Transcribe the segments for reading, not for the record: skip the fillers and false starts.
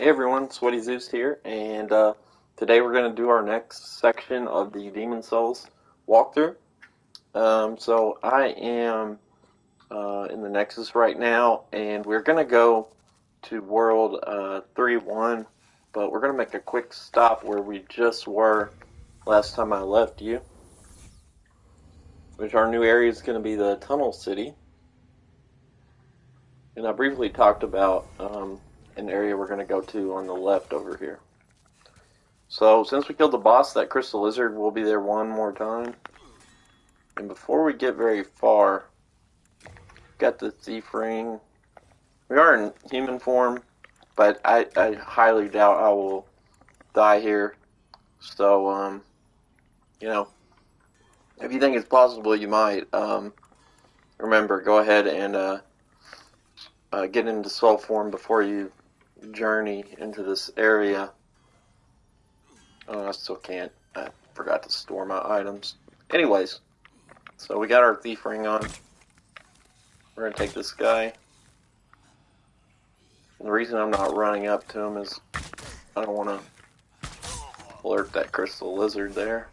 Hey everyone, Sweaty Zeus here, and today we're going to do our next section of the Demon Souls walkthrough. So I am in the Nexus right now, and we're going to go to World 3-1, but we're going to make a quick stop where we just were last time I left you, which our new area is going to be the Tunnel City. And I briefly talked about an area we're going to go to on the left over here. So, since we killed the boss, that crystal lizard will be there one more time. And before we get very far, got the thief ring. We are in human form, but I highly doubt I will die here. So, if you think it's possible, you might. Remember, go ahead and get into soul form before you journey into this area. Oh, I still can't. I forgot to store my items. Anyways, so we got our thief ring on. We're going to take this guy. And the reason I'm not running up to him is I don't want to alert that crystal lizard there.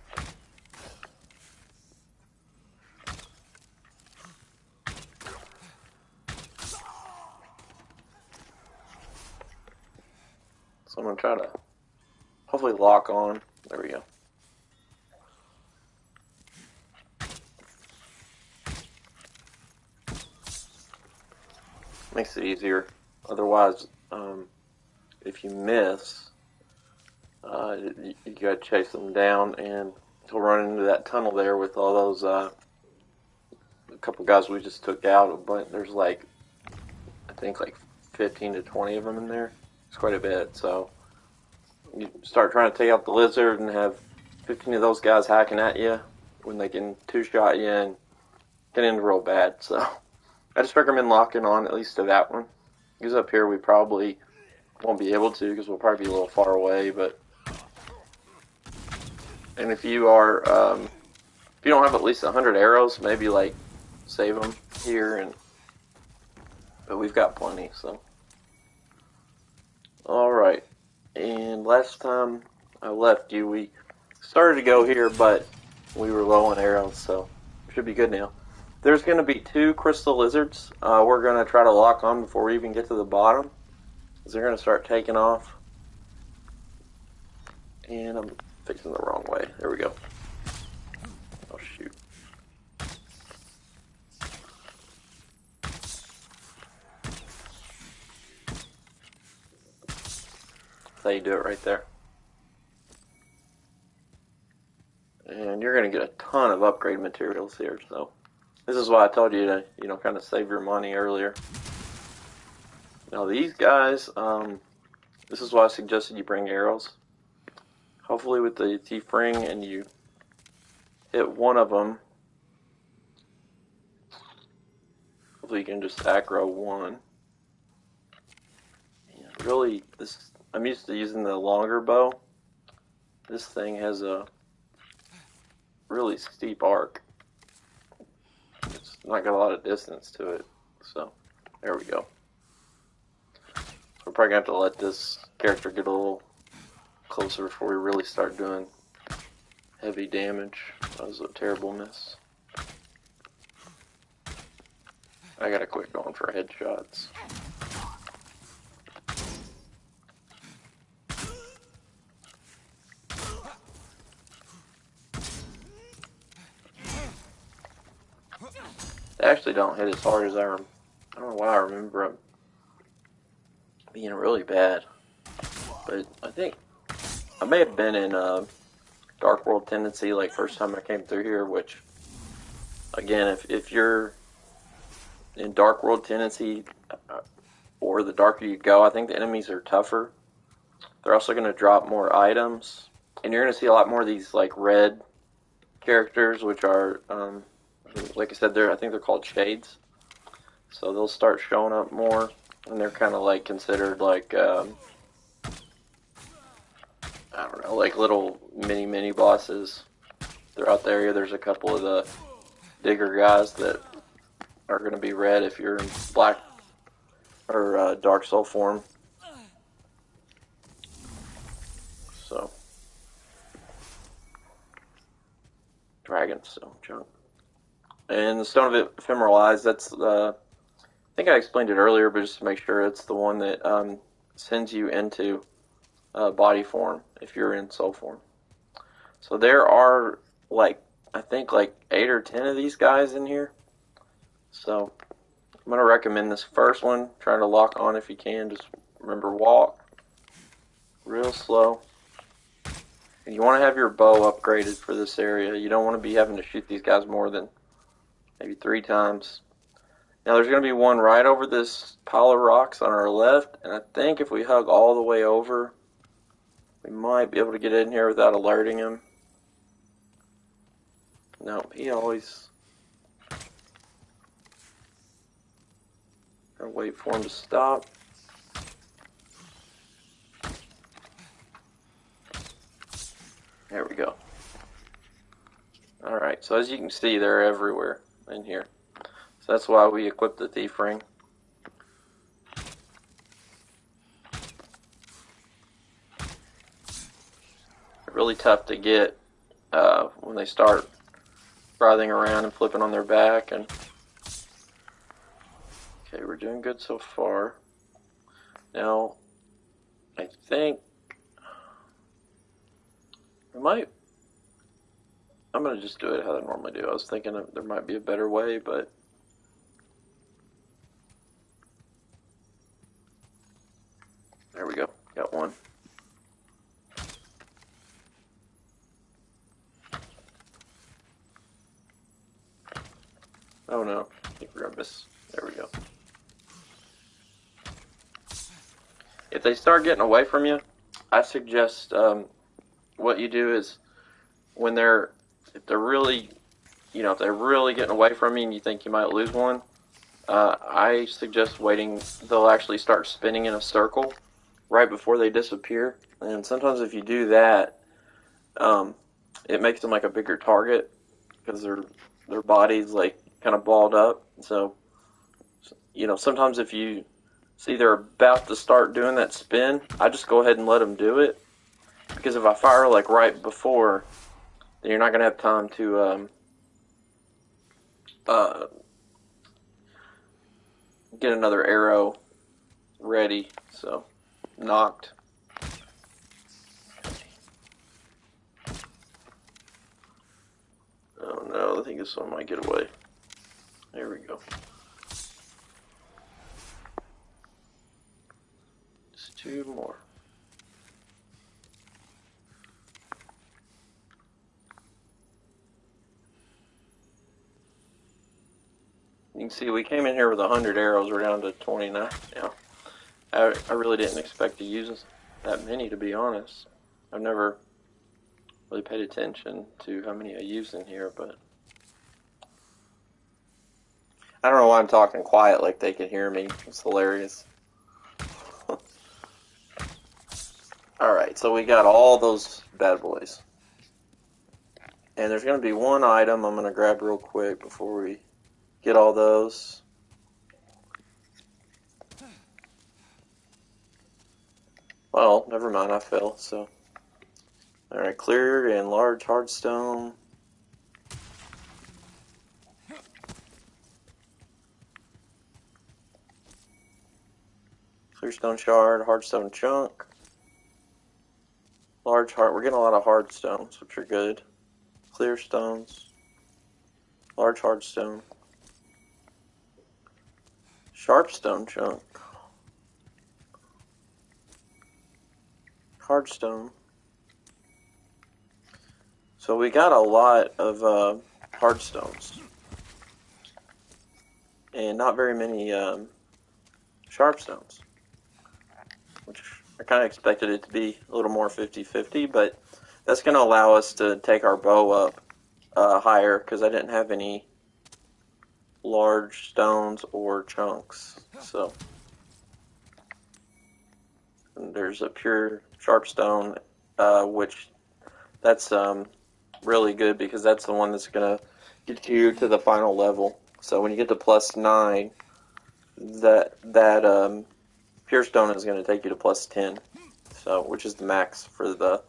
So I'm going to try to hopefully lock on. There we go. Makes it easier. Otherwise, if you miss, you gotta chase them down, and he'll run into that tunnel there with all those, a couple guys we just took out, but there's like, I think like 15 to 20 of them in there. It's quite a bit, so you start trying to take out the lizard and have 15 of those guys hacking at you when they can two-shot you and get in real bad, so I just recommend locking on at least to that one. Because up here we probably won't be able to because we'll probably be a little far away, but and if you are if you don't have at least 100 arrows, maybe like save them here, but we've got plenty, so alright. And last time I left you, we started to go here, but we were low on arrows, so it should be good now. There's going to be 2 crystal lizards. We're going to try to lock on before we even get to the bottom, because they're going to start taking off. And I'm fixing the wrong way. There we go. Oh, shoot. That's how you do it right there. And you're going to get a ton of upgrade materials here, so this is why I told you to, kind of save your money earlier. Now these guys, this is why I suggested you bring arrows. Hopefully with the thief ring and you hit one of them, hopefully you can just aggro one. And really, I'm used to using the longer bow. This thing has a really steep arc. It's not got a lot of distance to it, so there we go. We're probably going to have to let this character get a little closer before we really start doing heavy damage. That was a terrible miss. I gotta quit going for headshots. They actually don't hit as hard as I don't know why I remember them being really bad. But I think I may have been in Dark World Tendency like first time I came through here, which again, if you're in Dark World Tendency or the darker you go, I think the enemies are tougher. They're also going to drop more items, and you're going to see a lot more of these like red characters, which are like I said, I think they're called shades. So they'll start showing up more, and they're kind of like considered like I don't know, like little mini bosses throughout the area. There's a couple of the digger guys that are going to be red if you're in black or dark soul form. dragon stone chunk. And the Stone of Ephemeral Eyes, that's, I think I explained it earlier, but just to make sure, it's the one that sends you into body form if you're in soul form. So there are, like, I think like 8 or 10 of these guys in here. So I'm going to recommend this first one. Try to lock on if you can. Just remember, walk real slow. And you want to have your bow upgraded for this area. You don't want to be having to shoot these guys more than maybe 3 times. Now there's going to be one right over this pile of rocks on our left, and I think if we hug all the way over, we might be able to get in here without alerting him. No, he always... Gotta wait for him to stop. There we go. Alright, so as you can see, they're everywhere in here. So that's why we equipped the thief ring. Really tough to get when they start writhing around and flipping on their back. And okay, we're doing good so far. Now, I think we might. I'm gonna just do it how I normally do. I was thinking there might be a better way, but there we go. Got one. Oh no, I think we're gonna miss. There we go. If they start getting away from you, I suggest what you do is when if they're really getting away from you and you think you might lose one, I suggest waiting. They'll actually start spinning in a circle right before they disappear. And sometimes if you do that, it makes them like a bigger target because their body's like kind of balled up. So, sometimes if you see they're about to start doing that spin, I just go ahead and let them do it. Because if I fire like right before, then you're not going to have time to get another arrow ready. So, knocked. Oh no, I think this one might get away. There we go. Just 2 more. You can see we came in here with 100 arrows. We're down to 29 now. I really didn't expect to use that many, to be honest. I've never really paid attention to how many I used in here, but I don't know why I'm talking quiet like they can hear me. It's hilarious. Alright, so we got all those bad boys. And there's going to be one item I'm going to grab real quick before we get all those. Well, never mind, I fell, so. Alright, clear and large hardstone. Clear stone shard, hardstone chunk. Large heart, we're getting a lot of hard stones, which are good. Clear stones. Large hard stone. Sharp stone chunk. Hard stone. So we got a lot of hard stones. And not very many sharp stones. Which I kind of expected it to be a little more 50-50, but that's going to allow us to take our bow up higher, because I didn't have any large stones or chunks. So and there's a pure sharp stone, which that's really good, because that's the one that's going to get you to the final level. So when you get to +9, that pure stone is going to take you to +10, so which is the max for the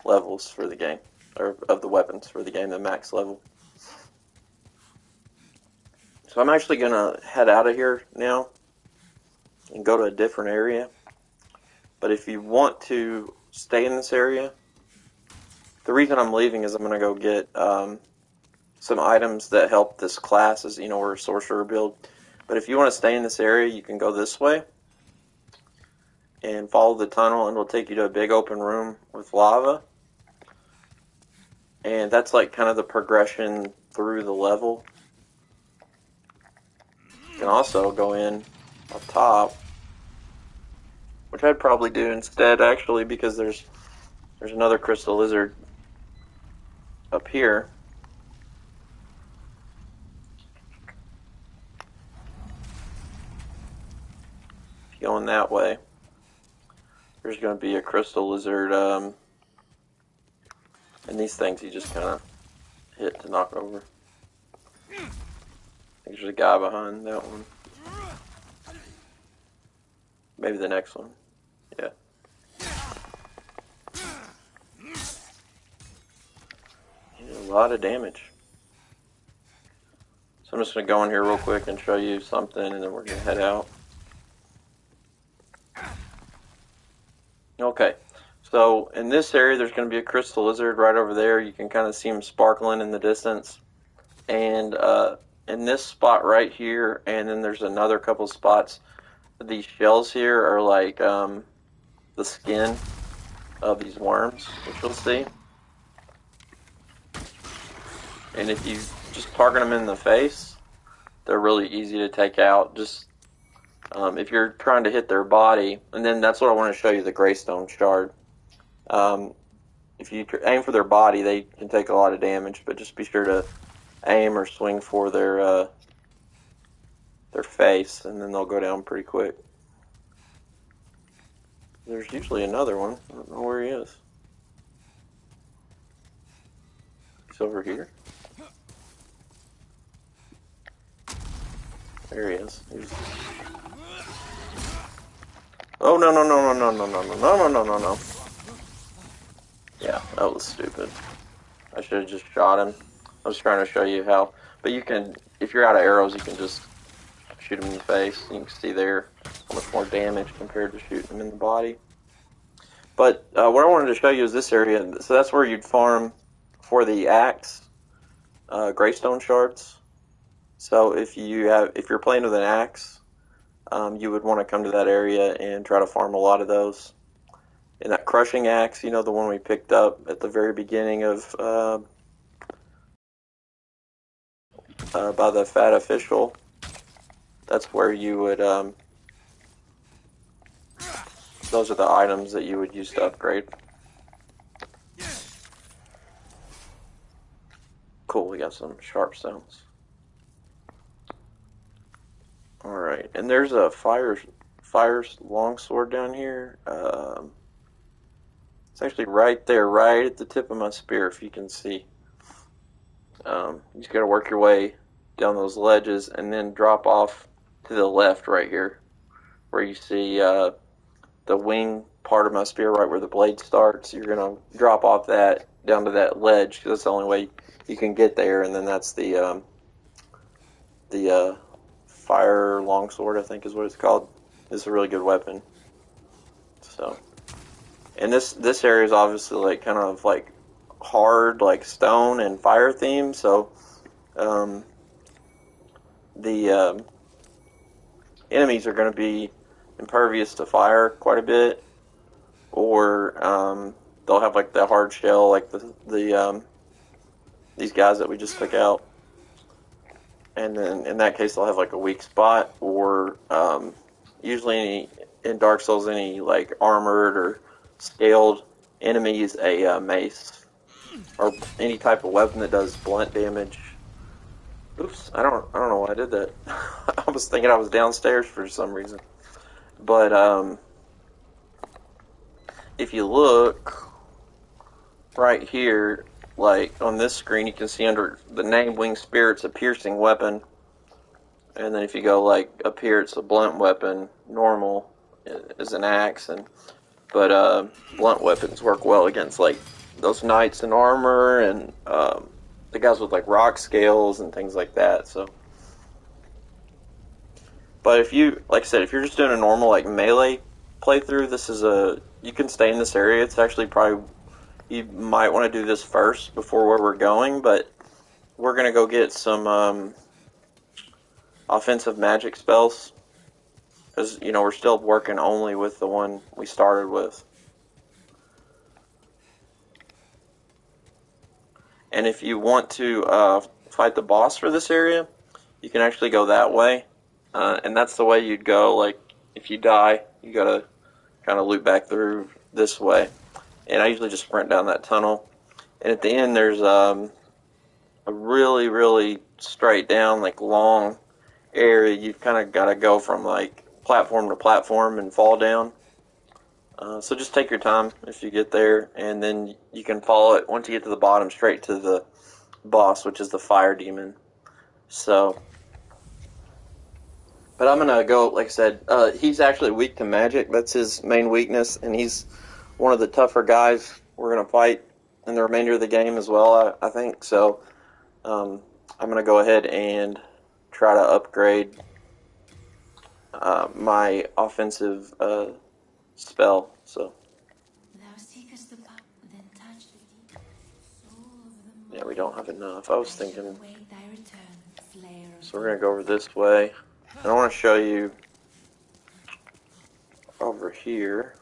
levels for the game, or of the weapons for the game, the max level. So I'm actually going to head out of here now and go to a different area. But if you want to stay in this area, the reason I'm leaving is I'm going to go get some items that help this class, as you know, we're a sorcerer build. But if you want to stay in this area, you can go this way and follow the tunnel, and it'll take you to a big open room with lava. And that's like kind of the progression through the level. You can also go in up top, which I'd probably do instead, actually, because there's another crystal lizard up here. Going that way, there's going to be a crystal lizard, and these things you just kind of hit to knock over. There's a guy behind that one. Maybe the next one. Yeah. A lot of damage. So I'm just going to go in here real quick and show you something, and then we're going to head out. Okay, so in this area there's going to be a crystal lizard right over there. You can kind of see him sparkling in the distance. And in this spot right here, and then there's another couple spots, these shells here are like the skin of these worms, which you'll see. And if you just target them in the face, they're really easy to take out. Just if you're trying to hit their body, and then that's what I want to show you, the Greystone Shard. If you aim for their body, they can take a lot of damage, but just be sure to aim or swing for their face, and then they'll go down pretty quick. There's usually another one. I don't know where he is. He's over here. There he is. Oh, no, no, no, no, no, no, no, no, no, no, no, no. Yeah, that was stupid. I should have just shot him. I was trying to show you how. But you can, if you're out of arrows, you can just shoot him in the face. You can see there how much more damage compared to shooting him in the body. But what I wanted to show you is this area. So that's where you'd farm for the axe, Greystone shards. So if you're playing with an axe, you would want to come to that area and try to farm a lot of those. And that crushing axe, you know, the one we picked up at the very beginning of by the fat official, that's where you would those are the items that you would use to upgrade. Cool, we got some sharp stones. Alright, and there's a fire longsword down here. It's actually right there, right at the tip of my spear, if you can see. You just gotta work your way down those ledges and then drop off to the left right here, where you see the wing part of my spear, right where the blade starts. You're gonna drop off that down to that ledge, because that's the only way you can get there, and then that's the fire longsword, I think is what it's called. It's a really good weapon. So, and this area is obviously like kind of like hard, like stone and fire theme. So, the enemies are going to be impervious to fire quite a bit, or they'll have like the hard shell, like these guys that we just took out. And then in that case, they'll have like a weak spot, or usually in Dark Souls, any like armored or scaled enemies, a mace or any type of weapon that does blunt damage. Oops, I don't know why I did that. I was thinking I was downstairs for some reason. But if you look right here, like on this screen, you can see under the name Winged Spirit, it's a piercing weapon. And then if you go like up here, it's a blunt weapon. Normal is an axe, but blunt weapons work well against like those knights in armor and the guys with like rock scales and things like that. So But if you, like I said, if you're just doing a normal like melee playthrough, this is you can stay in this area. It's actually probably, you might want to do this first before where we're going, but we're going to go get some offensive magic spells, because, you know, we're still working only with the one we started with. And if you want to fight the boss for this area, you can actually go that way. And that's the way you'd go. Like, if you die, you gotta kind of loop back through this way. And I usually just sprint down that tunnel. And at the end, there's a really, really straight down, like, long area. You've kind of got to go from, like, platform to platform and fall down. So just take your time if you get there, and then you can follow it once you get to the bottom straight to the boss, which is the fire demon. So, but I'm gonna go, like I said, he's actually weak to magic. That's his main weakness, and he's one of the tougher guys we're gonna fight in the remainder of the game as well, I think. So, I'm gonna go ahead and try to upgrade my offensive spell. So. Yeah, we don't have enough. I was thinking. So we're going to go over this way. And I want to show you over here.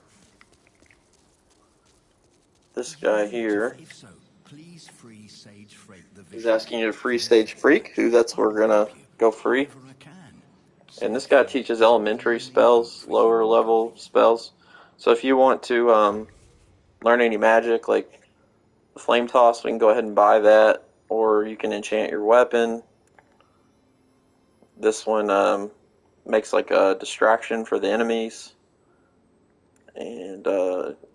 This guy here is asking you to free Sage Freak, who that's what we're going to go free. And this guy teaches elementary spells, lower level spells. So if you want to learn any magic, like the Flame Toss, we can go ahead and buy that. Or you can enchant your weapon. This one makes like a distraction for the enemies. And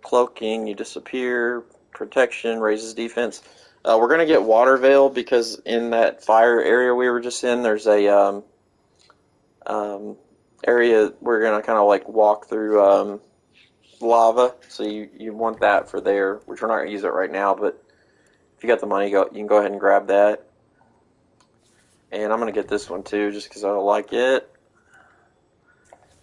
cloaking, you disappear. Protection, raises defense. We're going to get Water Veil because in that fire area we were just in, there's a area we're going to kind of like walk through lava. So you want that for there, which we're not going to use it right now, but if you got the money, you can go ahead and grab that. And I'm going to get this one too, just because I like it.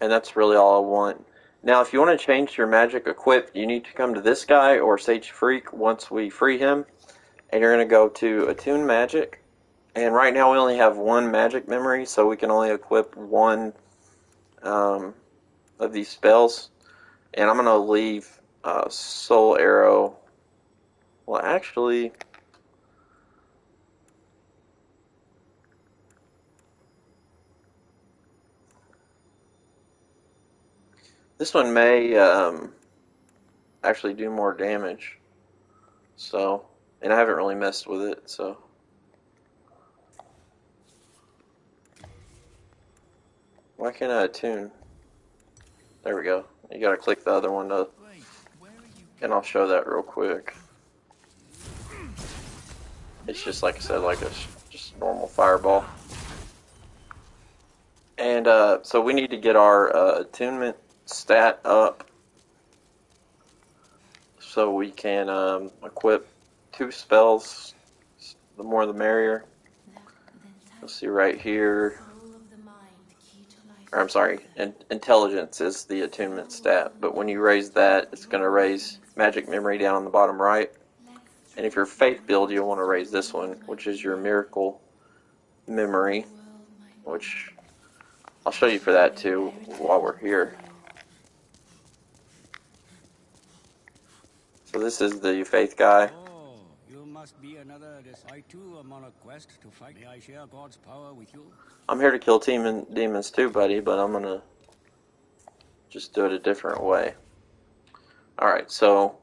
And that's really all I want. Now, if you want to change your magic equip, you need to come to this guy or Sage Freak once we free him. And you're going to go to Attune Magic. And right now we only have one magic memory, so we can only equip one of these spells. And I'm going to leave Soul Arrow. Well, actually... this one may actually do more damage. So, and I haven't really messed with it, so. Why can't I attune? There we go. You gotta click the other one to, and I'll show that real quick. It's just like I said, like a just normal fireball. And so we need to get our attunement stat up so we can equip 2 spells. The more the merrier. You'll see right here. Or I'm sorry, intelligence is the attunement stat. But when you raise that, it's going to raise magic memory down on the bottom right. And if you're faith build, you'll want to raise this one, which is your miracle memory, which I'll show you for that too while we're here. So this is the faith guy. Oh, you must be another. I too am on a quest to fight. May I share God's power with you? I'm here to kill demons too, buddy, but I'm gonna just do it a different way. Alright, so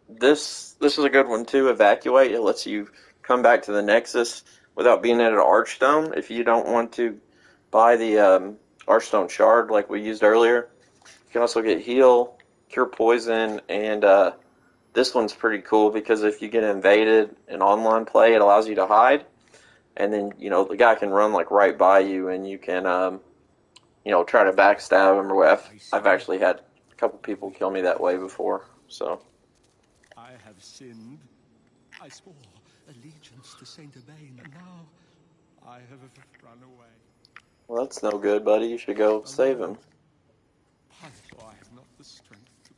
this is a good one too, Evacuate. It lets you come back to the Nexus without being at an Archstone. If you don't want to buy the Archstone Shard like we used earlier, you can also get Heal, Cure Poison, and this one's pretty cool because if you get invaded in online play, it allows you to hide. And then, you know, the guy can run like right by you and you can, you know, try to backstab him or whatever. I've actually had a couple people kill me that way before, so. I have sinned. I swore allegiance to Saint Urbain, and now I have run away. Well, that's no good, buddy. You should go save him. I have not the strength to...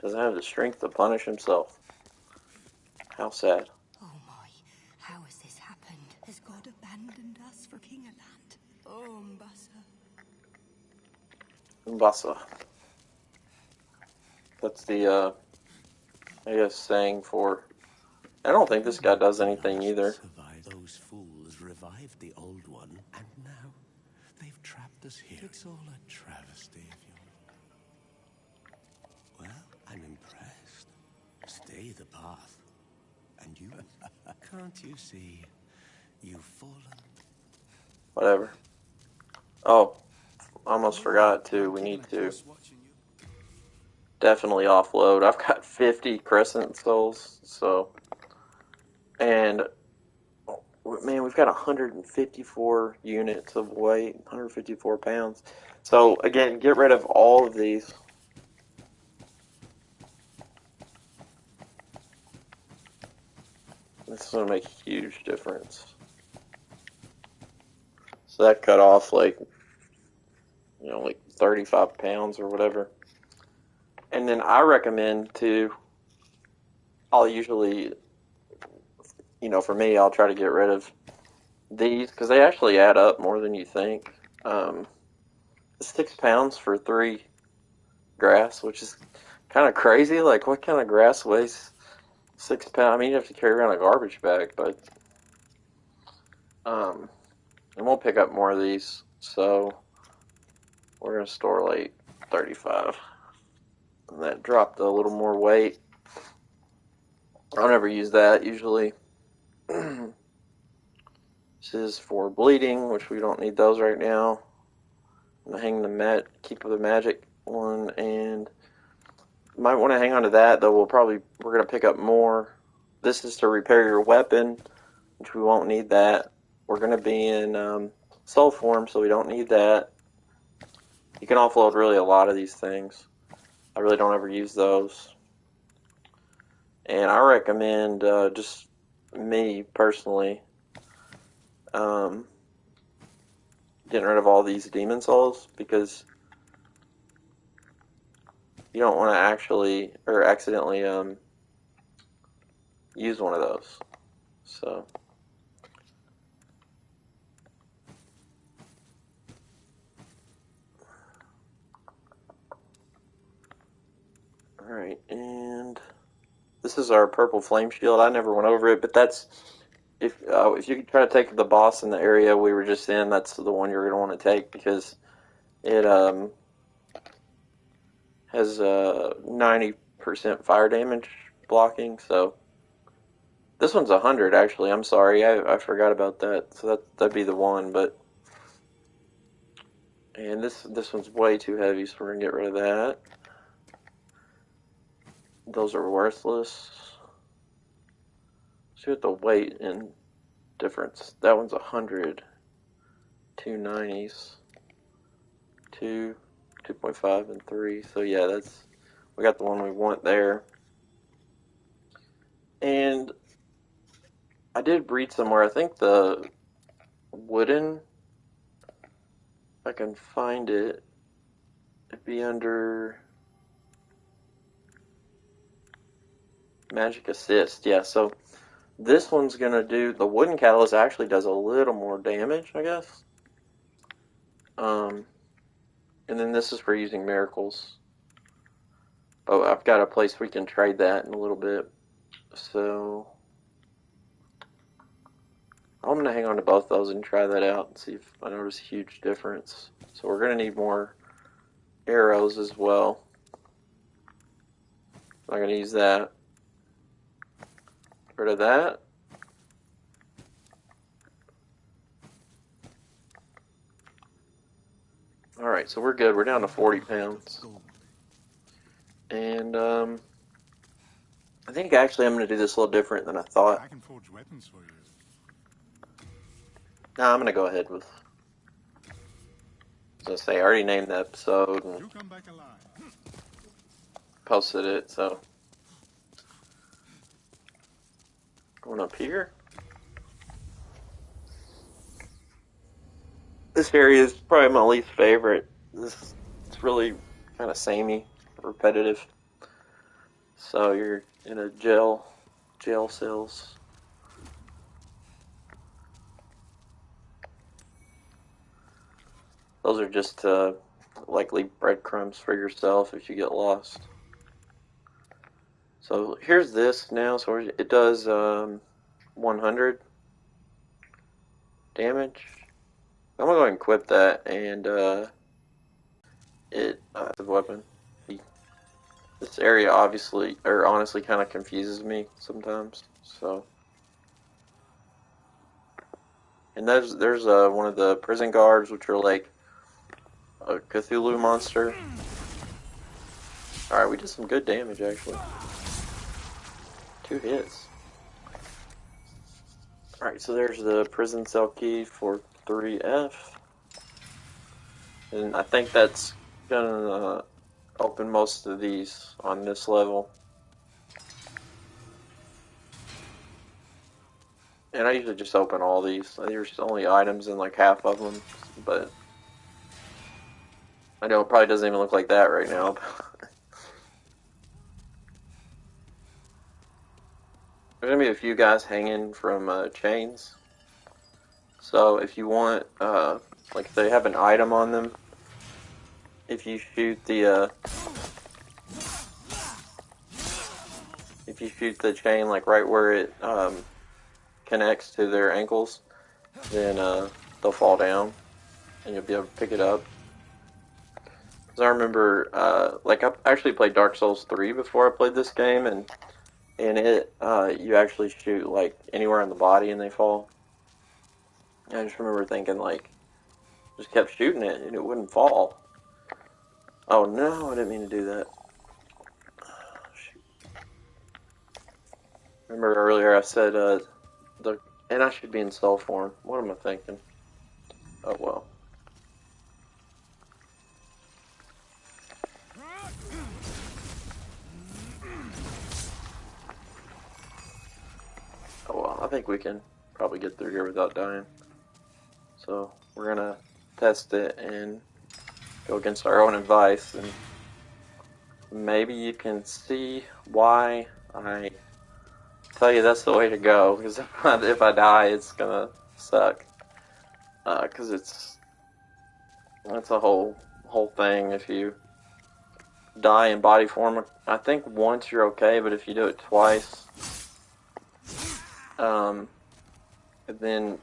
Doesn't have the strength to punish himself. How sad. Oh my, how has this happened? Has God abandoned us for King of Land? Oh, Mbasa. Mbasa. That's the, I guess, saying for... I don't think this guy does anything either. Those fools revived the old one, and now they've trapped us here. It's all a travesty of you. Well, I'm impressed. Stay the path. And you, can't you see? You've fallen. Whatever. Oh, almost forgot too. We need to definitely offload. I've got 50 crescent souls, so... And... Man, we've got 154 units of weight, 154 pounds. So, again, get rid of all of these. This is going to make a huge difference. So that cut off like 35 pounds or whatever. And then I recommend I'll usually, for me, I'll try to get rid of these because they actually add up more than you think. 6 pounds for 3 grass, which is kind of crazy. Like, what kind of grass weighs 6 pounds? I mean, you have to carry around a garbage bag, but and we'll pick up more of these. So we're gonna store like 35, and that dropped a little more weight. I don't ever use that usually. This is for bleeding, which we don't need those right now. I'm gonna hang keep the magic one, and might want to hang on to that. Though we're gonna pick up more. This is to repair your weapon, which we won't need that. We're gonna be in soul form, so we don't need that. You can offload really a lot of these things. I really don't ever use those. And I recommend, just me personally, getting rid of all these demon souls, because you don't want to actually, or accidentally, use one of those. So... Alright, and this is our purple flame shield. I never went over it, but that's, if you try to take the boss in the area we were just in, that's the one you're going to want to take, because it has 90% fire damage blocking. So this one's 100 actually. I'm sorry, I forgot about that. So that'd be the one, but and this one's way too heavy, so we're gonna get rid of that. Those are worthless. See what the weight and difference. That one's 100. 2 90s. 2, 2.5, and 3. So yeah, we got the one we want there. And I did breed somewhere. I think the wooden, if I can find it, it'd be under Magic Assist. Yeah, so this one's gonna do, the wooden catalyst actually does a little more damage, I guess. And then this is for using miracles. Oh, I've got a place we can trade that in a little bit. So I'm gonna hang on to both those and try that out and see if I notice a huge difference. So we're gonna need more arrows as well. I'm gonna use that. Get rid of that. Alright, so we're good. We're down to 40 pounds. And I think actually I'm going to do this a little different than I thought. I can forge weapons for you. Nah, I'm going to go ahead with... I was going to say, I already named the episode and You come back alive. posted it, so... Going up here. This area is probably my least favorite. It's really kind of samey, repetitive. So you're in a jail cells. Those are just likely breadcrumbs for yourself if you get lost. So here's this now. So it does 100 damage. I'm gonna go ahead and equip that, and it's a weapon. This area honestly kind of confuses me sometimes. So, and there's one of the prison guards, which are like a Cthulhu monster. All right, we did some good damage actually. 2 hits. All right, so there's the prison cell key for 3F, and I think that's gonna open most of these on this level. And I usually just open all these. There's only items in like half of them, but I know it probably doesn't even look like that right now. There's gonna be a few guys hanging from chains. So if you want, like if they have an item on them, if you shoot the chain like right where it connects to their ankles, then they'll fall down, and you'll be able to pick it up. Because I remember, like I actually played Dark Souls 3 before I played this game, and in it, you actually shoot like anywhere on the body and they fall. And I just remember thinking like, just kept shooting it and it wouldn't fall. Oh no, I didn't mean to do that. Shoot. Remember earlier I said and I should be in cell form. What am I thinking? Oh well. Oh well, I think we can probably get through here without dying. So we're gonna test it and go against our own advice, and maybe you can see why I tell you that's the way to go. Because if I die, it's gonna suck. Because that's a whole thing. If you die in body form, I think once you're okay, but if you do it twice, then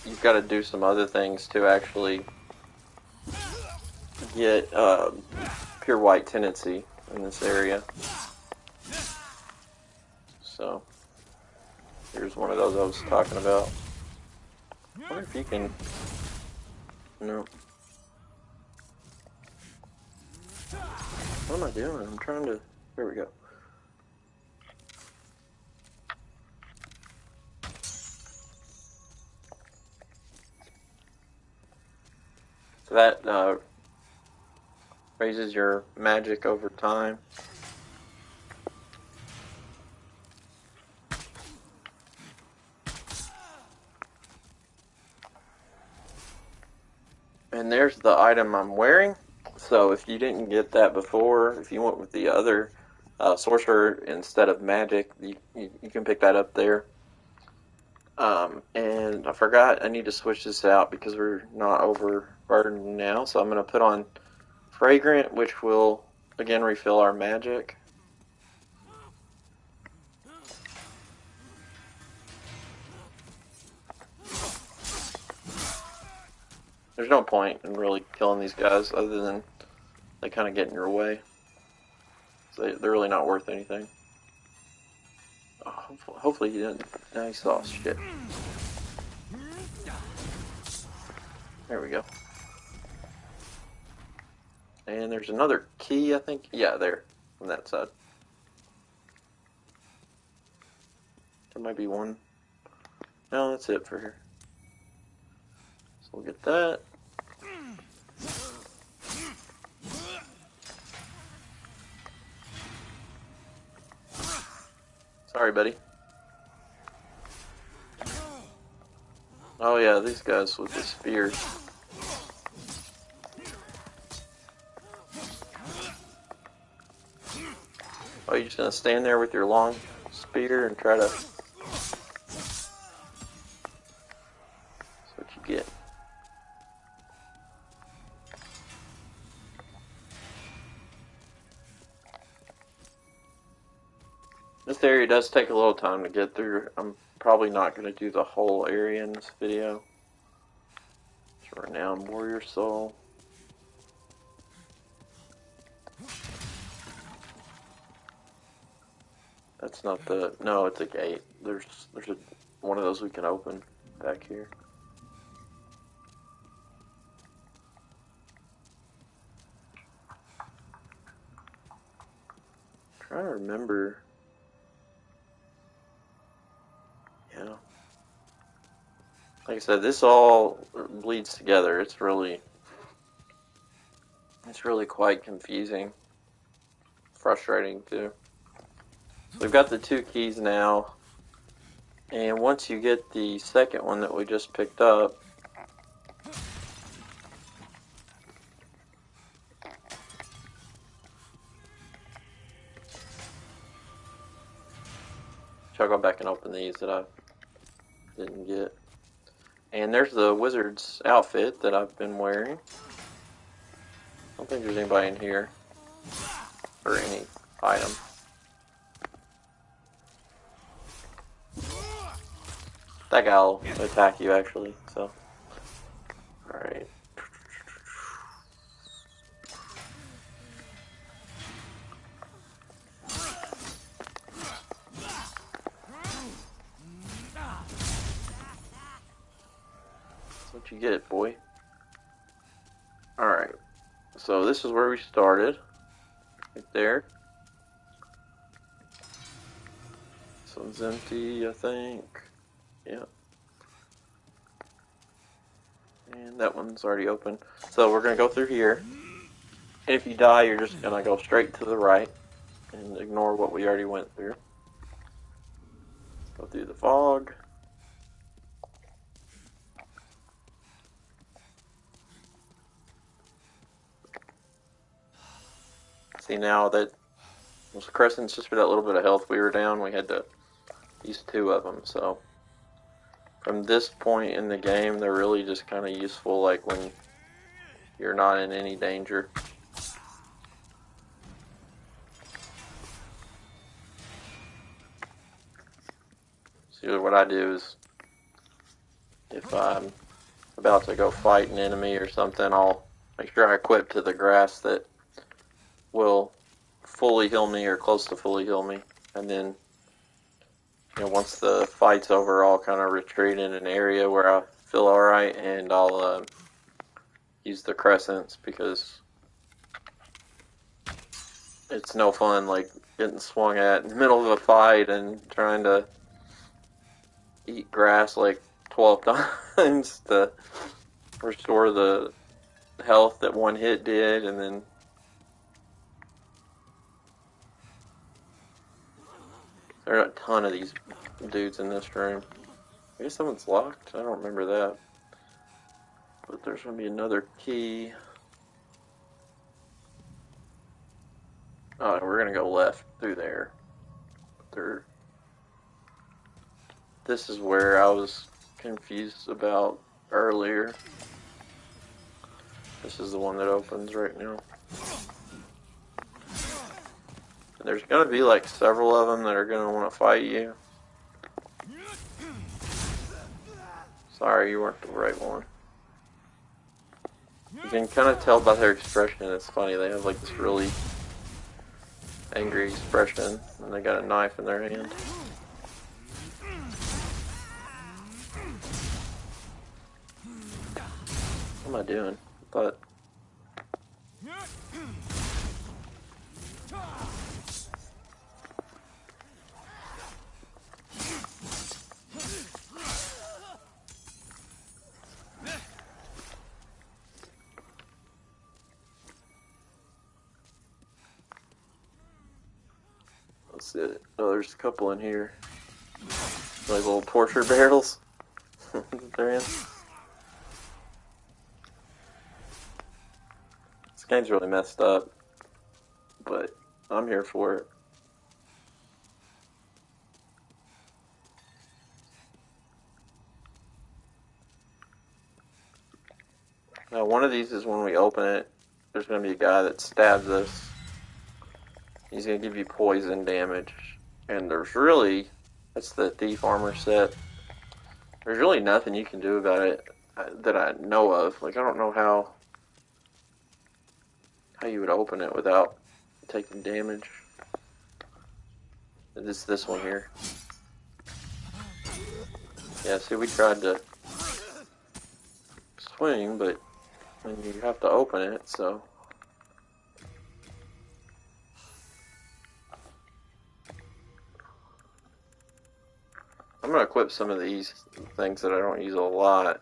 you've got to do some other things to actually get pure white tendency in this area. So here's one of those I was talking about. I wonder if you can. No. What am I doing? I'm trying to. Here we go. So that raises your magic over time. And there's the item I'm wearing. So if you didn't get that before, if you went with the other sorcerer instead of magic, you can pick that up there. And I forgot I need to switch this out because we're not overburdened now. So I'm going to put on Fragrant, which will again refill our magic. There's no point in really killing these guys other than they kind of get in your way. So they're really not worth anything. Oh, hopefully he didn't. No, he saw shit. There we go. And there's another key, I think. Yeah, there. On that side. There might be one. No, that's it for here. So we'll get that. Sorry, buddy. Oh yeah, these guys with the spears. Oh, you're just gonna stand there with your long spear and try to... That's what you get. This area does take a little time to get through. I'm probably not going to do the whole area in this video. It's Renowned Warrior Soul. That's not the... No, it's a gate. There's one of those we can open back here. I'm trying to remember... Yeah. Like I said, this all bleeds together. It's really quite confusing. Frustrating too. We've got the 2 keys now, and once you get the second one that we just picked up, I'll go back and open these that I didn't get. And there's the wizard's outfit that I've been wearing. I don't think there's anybody in here. Or any item. That guy will attack you actually, so. Alright. That's what you get, boy. Alright. So this is where we started. Right there. This one's empty, I think. Yeah. And that one's already open. So we're going to go through here. And if you die, you're just going to go straight to the right. And ignore what we already went through. Go through the fog. See now that those crescents, just for that little bit of health we were down, we had to use 2 of them. So from this point in the game, they're really just kind of useful, like when you're not in any danger. So what I do is, if I'm about to go fight an enemy or something, I'll make sure I equip to the grass that will fully heal me or close to fully heal me, and then once the fight's over, I'll kind of retreat in an area where I feel alright, and I'll use the crescents, because it's no fun like getting swung at in the middle of a fight and trying to eat grass like 12 times to restore the health that one hit did, and then there are a ton of these dudes in this room. I guess someone's locked. I don't remember that. But there's going to be another key. Oh, we're going to go left through there. This is where I was confused about earlier. This is the one that opens right now. And there's going to be like several of them that are going to want to fight you. Sorry, you weren't the right one. You can kind of tell by their expression. It's funny, they have like this really angry expression, and they got a knife in their hand. What am I doing? I thought... Let's see. Oh, there's a couple in here. Like little torture barrels that they're in. This game's really messed up, but I'm here for it. Now, one of these is when we open it, there's going to be a guy that stabs us. He's going to give you poison damage. And there's really, that's the thief armor set. There's really nothing you can do about it that I know of. Like, I don't know how you would open it without taking damage. It's this one here. Yeah, see, we tried to swing, but then you have to open it, so. I'm going to equip some of these things that I don't use a lot.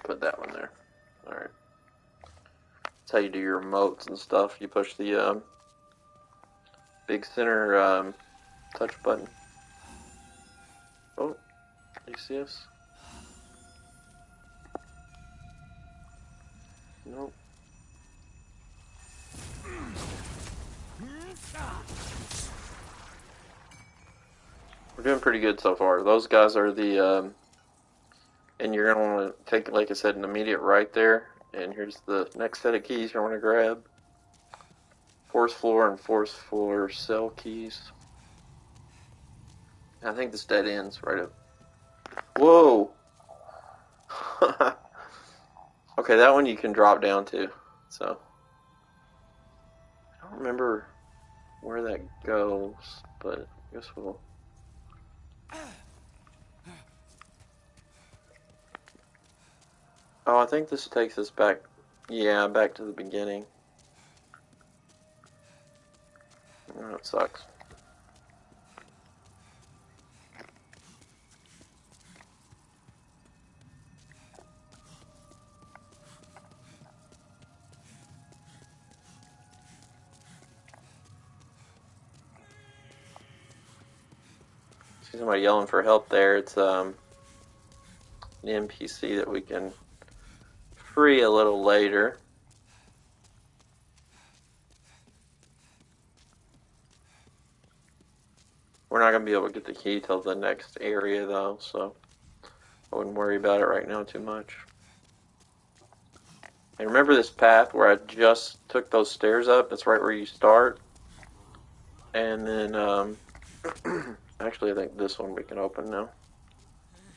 Put that one there. Alright. That's how you do your remotes and stuff. You push the big center touch button. Oh, you see us? Nope. We're doing pretty good so far. Those guys are the and you're going to want to take, like I said, an immediate right there. And here's the next set of keys you want to grab. Force floor and force floor cell keys. I think this dead ends right up. Whoa! Okay, that one you can drop down to. So, I don't remember where that goes, but I guess we'll... Oh, I think this takes us back, yeah, back to the beginning. Oh, it sucks. See somebody yelling for help there. It's the NPC that we can free a little later. We're not going to be able to get the key till the next area though, so I wouldn't worry about it right now too much. And remember this path where I just took those stairs up? That's right where you start. And then, actually I think this one we can open now.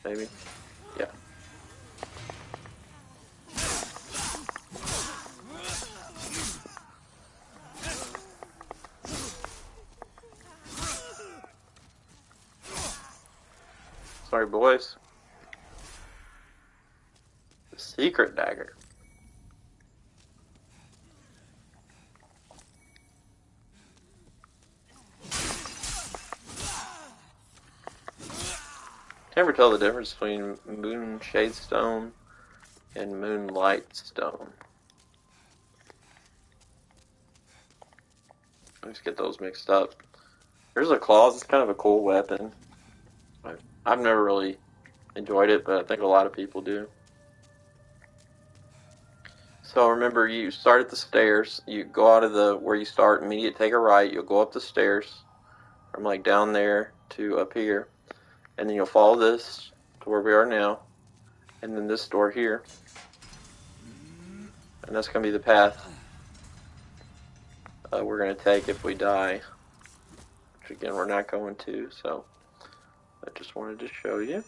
Maybe? Yeah. Sorry, boys. The secret dagger. Can't ever tell the difference between moon shade stone and moonlight stone. I just get those mixed up. There's a claws. It's kind of a cool weapon. I've never really enjoyed it, but I think a lot of people do. So remember, you start at the stairs. You go out of the where you start, immediate take a right. You'll go up the stairs from like down there to up here, and then you'll follow this to where we are now, and then this door here, and that's gonna be the path we're gonna take if we die. Which again, we're not going to. So I just wanted to show you.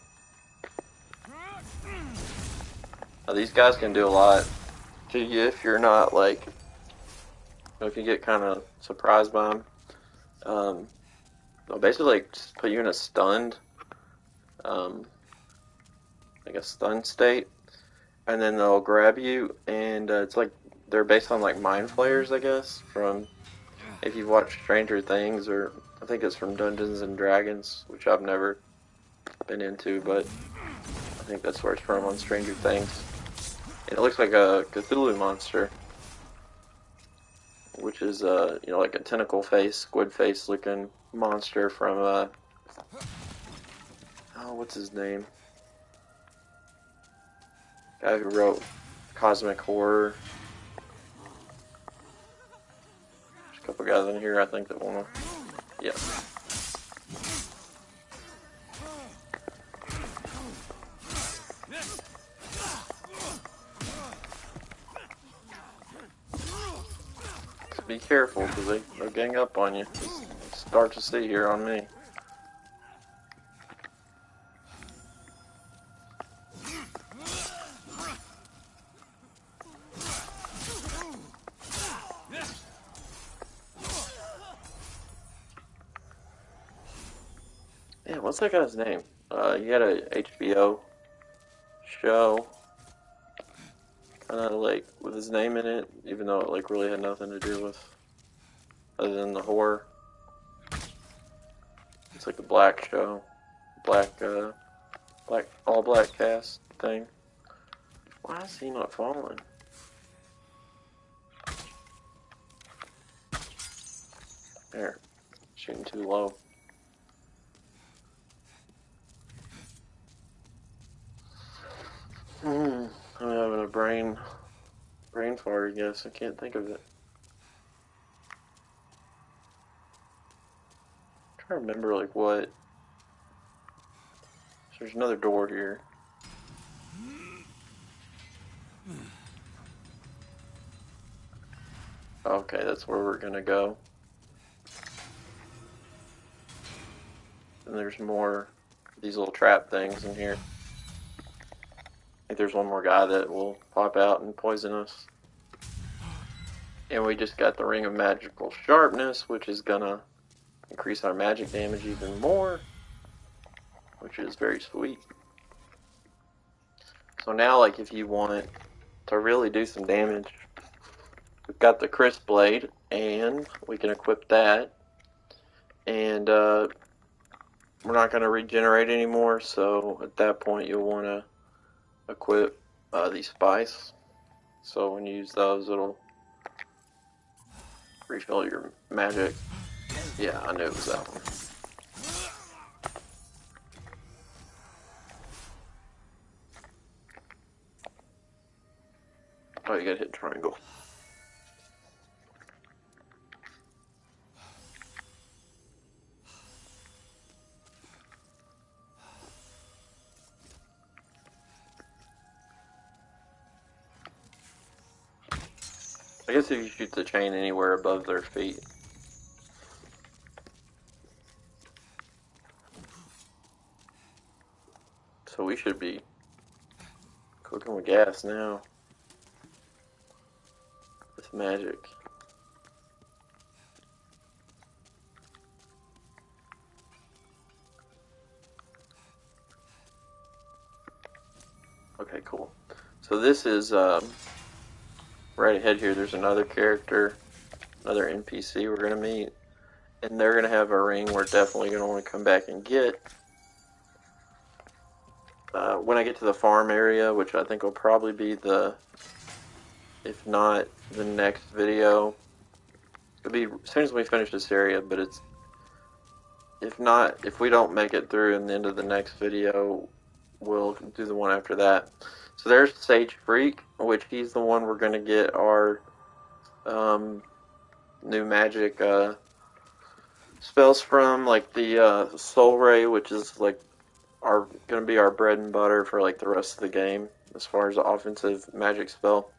Now, these guys can do a lot to you if you're not like, if you get kind of surprised by them. They'll basically like just put you in a stunned, like a stunned state, and then they'll grab you, and it's like they're based on like mind flayers, I guess, from if you've watched Stranger Things, or I think it's from Dungeons and Dragons, which I've never been into, but I think that's where it's from on Stranger Things. And it looks like a Cthulhu monster. which is you know, like a tentacle face, squid face looking monster from oh, what's his name? Guy who wrote Cosmic Horror. There's a couple guys in here I think that wanna, yeah. Be careful, because they'll gang up on you. Start to see here on me. Yeah, what's that guy's name? He had a HBO show, kind of like with his name in it, even though it like really had nothing to do with other than the horror. It's like a black show, black all black cast thing. Why is he not falling? There, shooting too low. I'm having a brain fart, I guess. I can't think of it. I'm trying to remember, like, what. So there's another door here. Okay, that's where we're gonna go. And there's more of these little trap things in here. I think there's one more guy that will pop out and poison us. And we just got the Ring of Magical Sharpness, which is gonna increase our magic damage even more, which is very sweet. So now, like, if you want to really do some damage, we've got the Crisp Blade, and we can equip that. And we're not going to regenerate anymore, so at that point you'll want to equip these Spice. So when you use those, it'll refill your magic. Yeah, I knew it was that one. Oh, you gotta hit triangle. I guess if you shoot the chain anywhere above their feet. So we should be cooking with gas now. With magic. Okay, cool. So this is, right ahead here, there's another character, another NPC we're going to meet. And they're going to have a ring we're definitely going to want to come back and get. When I get to the farm area, which I think will probably be if not the next video. It'll be as soon as we finish this area, but if we don't make it through in the end of the next video, we'll do the one after that. So there's Sage Freak, which he's the one we're going to get our new magic spells from, like the Soul Ray, which is like going to be our bread and butter for like the rest of the game as far as the offensive magic spell.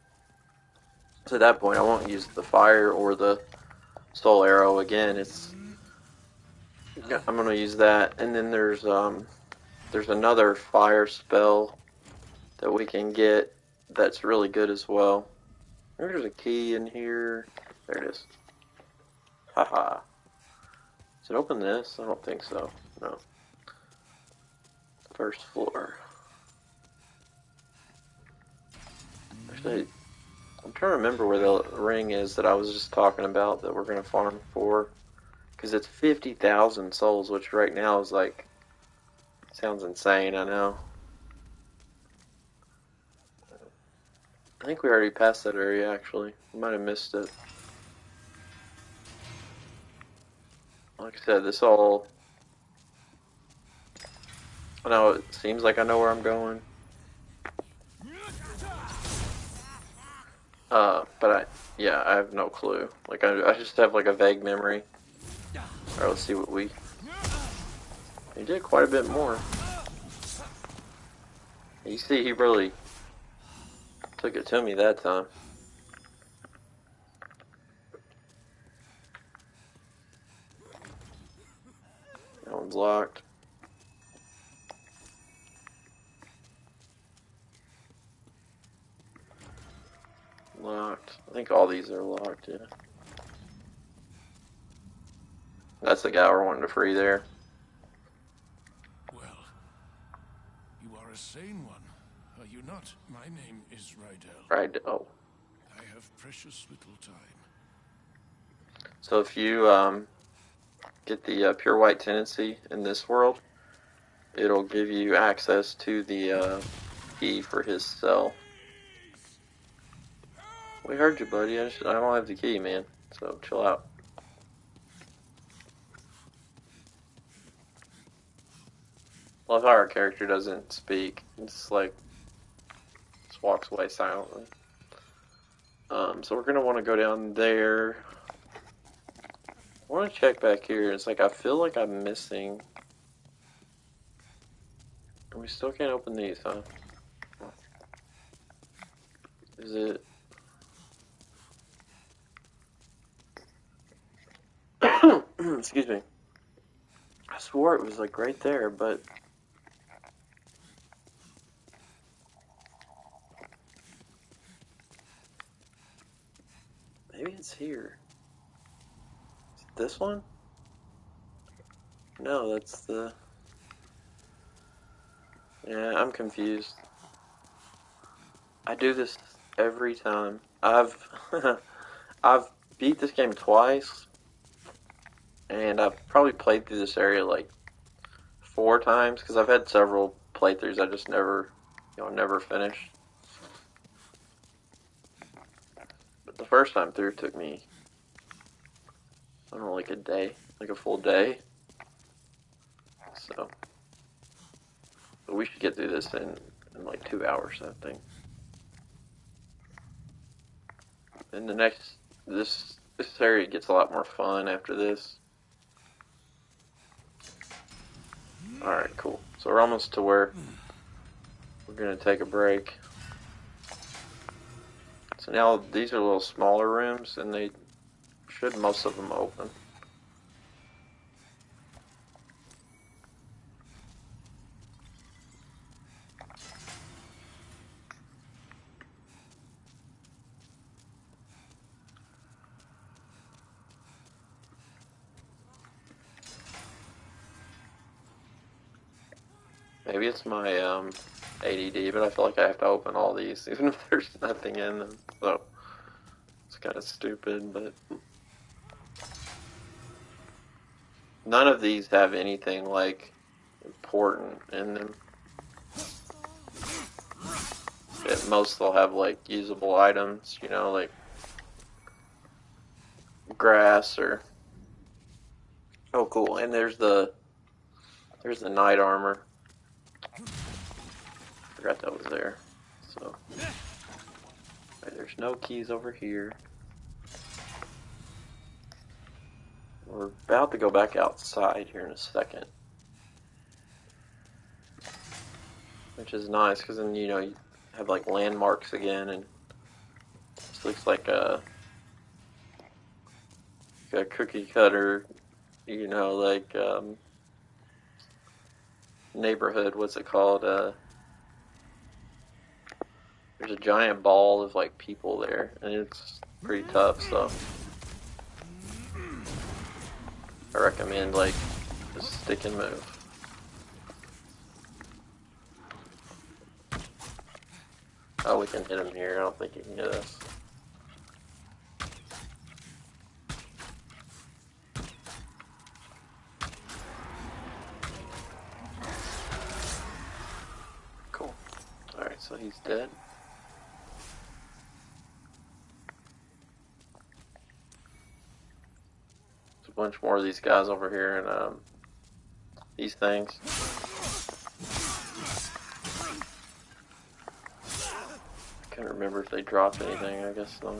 So at that point, I won't use the fire or the soul arrow again. I'm going to use that, and then there's another fire spell that we can get that's really good as well. There's a key in here. There it is. Haha. Does it open this? I don't think so. No. First floor. Actually, I'm trying to remember where the ring is that I was just talking about that we're going to farm for. Because it's 50,000 souls, which right now is like, sounds insane, I know. I think we already passed that area, actually. We might have missed it. Like I said, this all... I know it seems like I know where I'm going. But I have no clue. Like, I just have, like, a vague memory. Alright, let's see what we... He did quite a bit more. You see, he really took it to me that time. That one's locked. Locked. I think all these are locked, yeah. That's the guy we're wanting to free there. Well, you are a sane one, are you not? My name is Rydell. Right. Oh. I have precious little time. So if you get the pure white tendency in this world, it'll give you access to the key for his cell. We heard you, buddy. I don't have the key, man. So chill out. Love how our character doesn't speak. It's like just walks away silently. So we're gonna want to go down there. I want to check back here. It's like I feel like I'm missing. And we still can't open these, huh? Is it? Excuse me. I swore it was like right there, but maybe it's here. Is it this one? No, that's the... Yeah, I'm confused. I do this every time. I've beat this game twice, and I've probably played through this area like 4 times because I've had several playthroughs. I just never, never finished. But the first time through took me, I don't know, like a day, like a full day. So, but we should get through this in like 2 hours, I think. And the next, this area gets a lot more fun after this. Alright, cool. So we're almost to where we're going to take a break. So now these are little smaller rooms, and they should most of them open. Maybe it's my ADD, but I feel like I have to open all these, even if there's nothing in them. So it's kind of stupid, but none of these have anything like important in them. Most will have like usable items, like grass or... Oh, cool! And there's the knight armor. Forgot that was there. So, right, there's no keys over here. We're about to go back outside here in a second, which is nice because then you have like landmarks again, and this looks like a cookie cutter, like neighborhood. What's it called? There's a giant ball of like people there, and it's pretty tough. So I recommend like just stick and move. Oh, we can hit him here. I don't think he can hit us. Cool. Alright, so he's dead. bunch more of these guys over here and these things. I can't remember if they dropped anything, I guess not.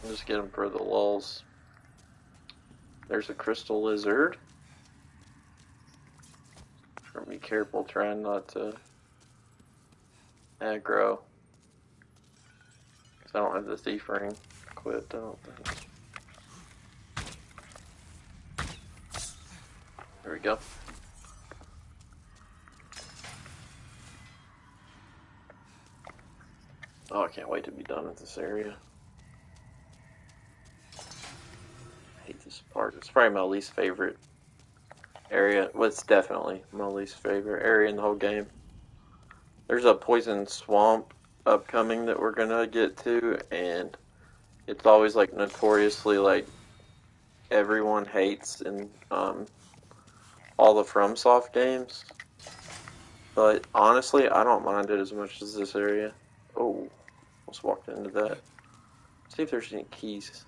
I'll just get them for the lulz. There's a crystal lizard. Be careful trying not to aggro. Because I don't have the thief ring equipped, I don't think. There we go. Oh, I can't wait to be done with this area. I hate this part. It's probably my least favorite area. Well, it's definitely my least favorite area in the whole game. There's a poison swamp upcoming that we're gonna get to, and it's always like notoriously like everyone hates in all the FromSoft games. But honestly, I don't mind it as much as this area. Oh, almost walked into that. Let's see if there's any keys.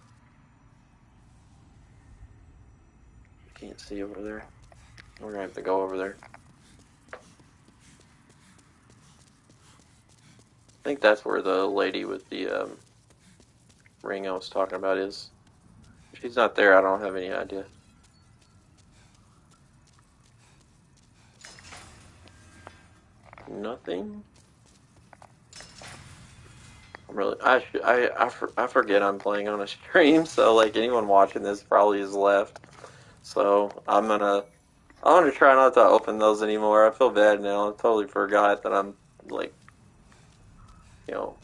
Can't see over there. We're gonna have to go over there. I think that's where the lady with the ring I was talking about is. If she's not there, I don't have any idea. Nothing. I'm really. I forget I'm playing on a stream, so like anyone watching this probably is left. So I'm gonna try not to open those anymore. I feel bad now. I totally forgot that I'm like, you know,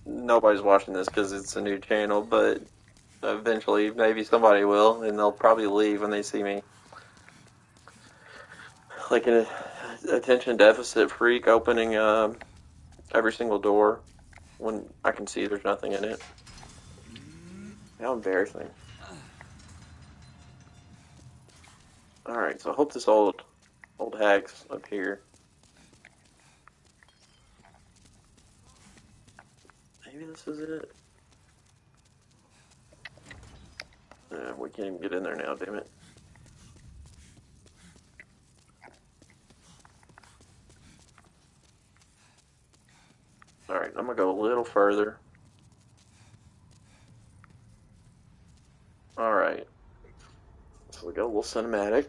nobody's watching this because it's a new channel, but eventually maybe somebody will, and they'll probably leave when they see me like an attention deficit freak opening every single door when I can see there's nothing in it. How embarrassing. Alright, so I hope this old hag's up here. Maybe this is it. We can't even get in there now, damn it. Alright, I'm gonna go a little further. Alright. So we got a little cinematic.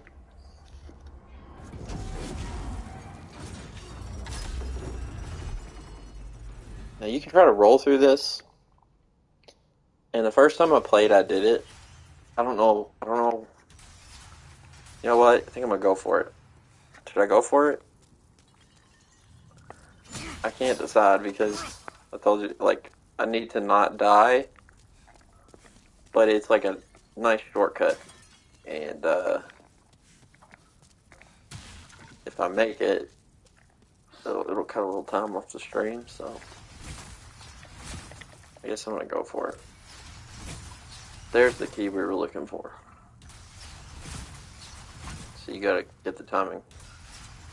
Now you can try to roll through this. And the first time I played, I did it. I don't know. You know what? I think I'm gonna go for it. Should I go for it? I can't decide because I told you, like, I need to not die. But it's like a nice shortcut. And, if I make it, it'll cut a little time off the stream, so I guess I'm gonna go for it. There's the key we were looking for. So you gotta get the timing.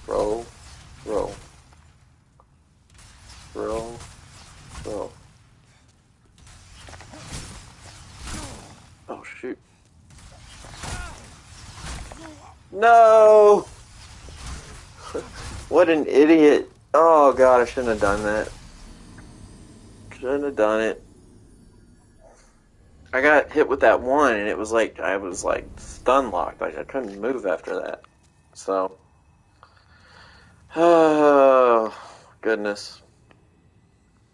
Roll, roll, roll, roll. Oh shoot. No! What an idiot. Oh god, I shouldn't have done that. Shouldn't have done it. I got hit with that one and it was like, I was like stun locked. Like I couldn't move after that. So. Oh, goodness.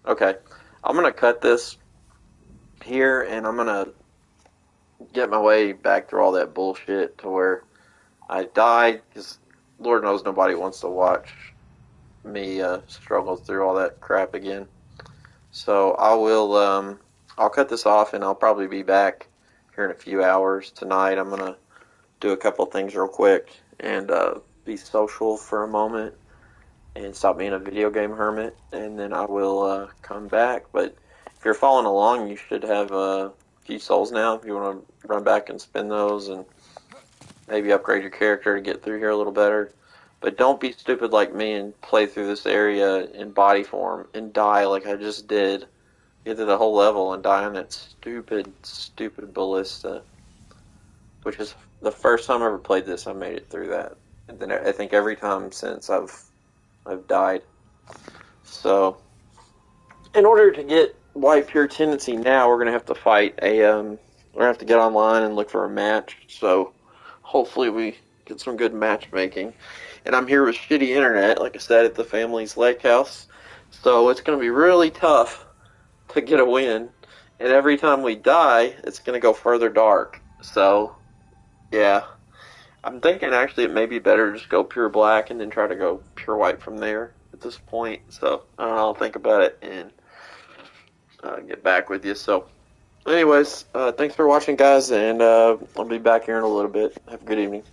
Okay. I'm gonna cut this here and I'm gonna get my way back through all that bullshit to where I die, because Lord knows nobody wants to watch me struggle through all that crap again. So I will, I'll cut this off and I'll probably be back here in a few hours tonight. I'm going to do a couple things real quick and be social for a moment and stop being a video game hermit, and then I will come back. But if you're following along, you should have a few souls now if you want to run back and spend those and maybe upgrade your character to get through here a little better. But don't be stupid like me and play through this area in body form and die like I just did. Get to the whole level and die on that stupid ballista. Which is the first time I ever played this, I made it through that. And then I think every time since I've died. So, in order to get White Pure Tendency now, we're gonna have to fight we're gonna have to get online and look for a match. So, hopefully we get some good matchmaking. And I'm here with shitty internet, like I said, at the family's lake house. So it's gonna be really tough to get a win. And every time we die, it's gonna go further dark. So, yeah. I'm thinking actually it may be better to just go pure black and then try to go pure white from there at this point. So, I don't know, I'll think about it and get back with you. So, anyways, thanks for watching, guys, and I'll be back here in a little bit. Have a good evening.